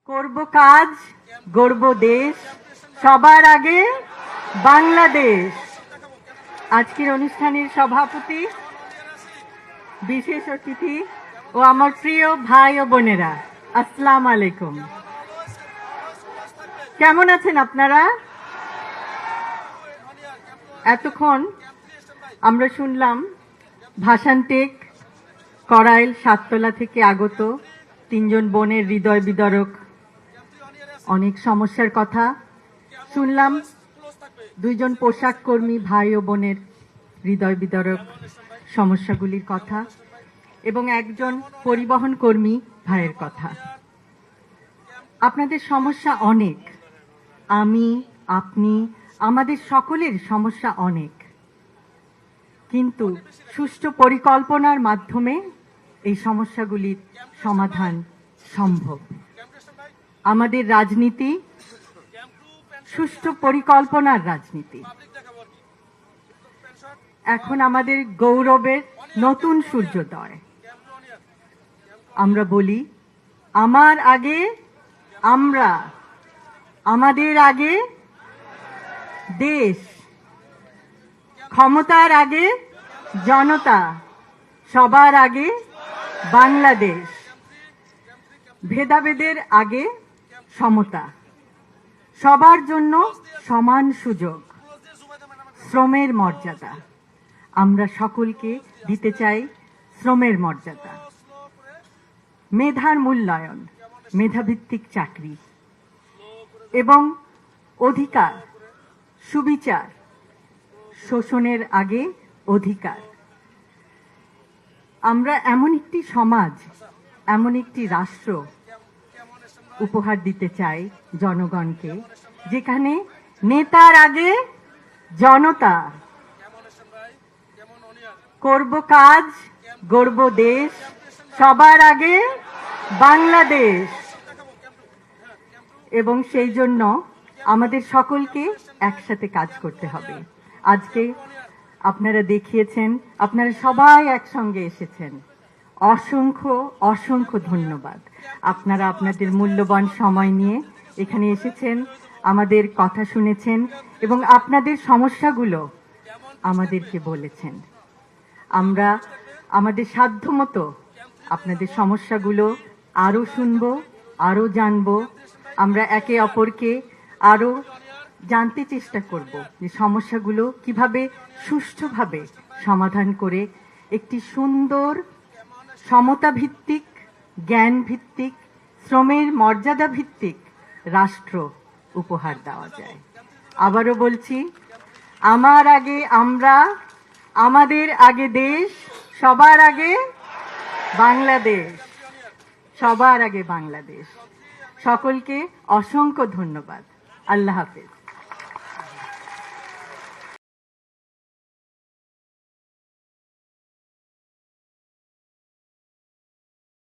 করব কাজ, গড়ব দেশ, সবার আগে বাংলাদেশ। আজকের অনুষ্ঠানের সভাপতি, বিশেষ অতিথি ও আমার প্রিয় ভাই ও বোনেরা, আসসালামু আলাইকুম। কেমন আছেন আপনারা? এতক্ষণ আমরা শুনলাম ভাষান্টেক, করাইল, সাততলা থেকে আগত তিনজন বোনের হৃদয় বিদারক অনেক সমস্যার কথা শুনলাম। দুইজন পোশাক কর্মী ভাই ও বোনের হৃদয় বিদারক সমস্যাগুলির কথা এবং একজন পরিবহন কর্মী ভাইয়ের কথা। আপনাদের সমস্যা অনেক, আমি, আপনি, আমাদের সকলের সমস্যা অনেক, কিন্তু সুষ্ঠু পরিকল্পনার মাধ্যমে এই সমস্যাগুলির সমাধান সম্ভব। আমাদের রাজনীতি সুষ্ঠু পরিকল্পনার রাজনীতি। এখন আমাদের গৌরবের নতুন সূর্যোদয়। আমরা বলি, আমার আগে আমরা, আমাদের আগে দেশ, ক্ষমতার আগে জনতা, সবার আগে বাংলাদেশ, ভেদাভেদের আগে সমতা, সবার জন্য সমান সুযোগ, শ্রমের মর্যাদা। আমরা সকলকে দিতে চাই শ্রমের মর্যাদা, মেধার মূল্যায়ন, মেধাভিত্তিক চাকরি এবং অধিকার, সুবিচার, শোষণের আগে অধিকার। আমরা এমন একটি সমাজ, এমন একটি রাষ্ট্র উপহার দিতে চাই জনগণকে, যেখানে নেতার আগে জনতা, করব কাজ, গড়ব দেশ, সবার আগে বাংলাদেশ। এবং সেই জন্য আমাদের সকলকে একসাথে কাজ করতে হবে। আজকে আপনারা দেখিয়েছেন, আপনারা সবাই একসঙ্গে এসেছেন। অসংখ্য অসংখ্য ধন্যবাদ। আপনারা আপনাদের মূল্যবান সময় নিয়ে এখানে এসেছেন, আমাদের কথা শুনেছেন এবং আপনাদের সমস্যাগুলো আমাদেরকে বলেছেন। আমরা আমাদের সাধ্যমতো আপনাদের সমস্যাগুলো আরো শুনবো, আরো জানবো। আমরা একে অপরকে আরো জানতে চেষ্টা করব যে সমস্যাগুলো কিভাবে সুষ্ঠুভাবে সমাধান করে একটি সুন্দর সমতা ভিত্তিক, জ্ঞান ভিত্তিক, শ্রমের মর্যাদা ভিত্তিক রাষ্ট্র উপহার দেওয়া যায়। আবারও বলছি, আমার আগে আমরা, আমাদের আগে দেশ, সবার আগে বাংলাদেশ, সবার আগে বাংলাদেশ। সকলকে অসংখ্য ধন্যবাদ। আল্লাহ হাফেজ।